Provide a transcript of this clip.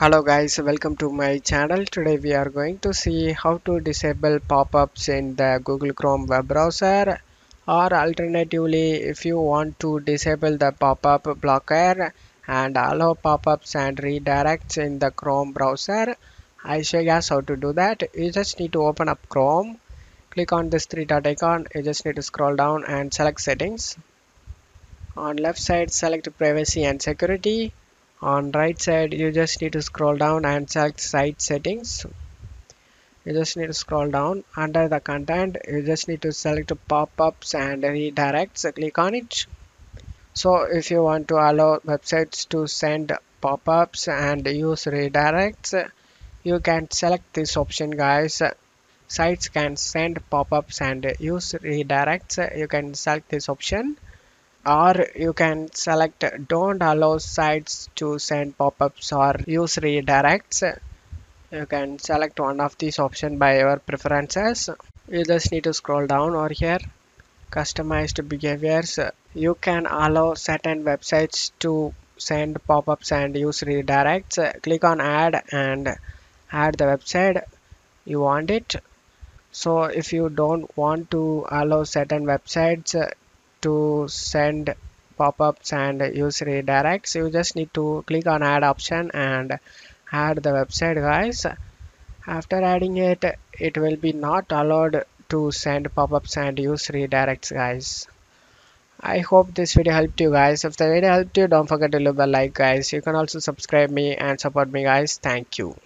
Hello guys, welcome to my channel. Today we are going to see how to disable pop-ups in the Google Chrome web browser, or alternatively if you want to disable the pop-up blocker and allow pop-ups and redirects in the Chrome browser. I show you guys how to do that. You just need to open up Chrome, click on this three dot icon. You just need to scroll down and select settings. On left side select privacy and security. On right side you just need to scroll down and select site settings. You just need to scroll down under the content. You just need to select pop-ups and redirects. Click on it. So if you want to allow websites to send pop-ups and use redirects, you can select this option guys. Sites can send pop-ups and use redirects. You can select this option, or you can select don't allow sites to send pop-ups or use redirects. You can select one of these options by your preferences. You just need to scroll down over here, customized behaviors. You can allow certain websites to send pop-ups and use redirects. Click on add and add the website you want it. So if you don't want to allow certain websites to send pop-ups and use redirects, you just need to click on add option and add the website guys. After adding it, it will be not allowed to send pop-ups and use redirects guys. I hope this video helped you guys. If the video helped you, don't forget to leave a like guys. You can also subscribe me and support me guys. Thank you.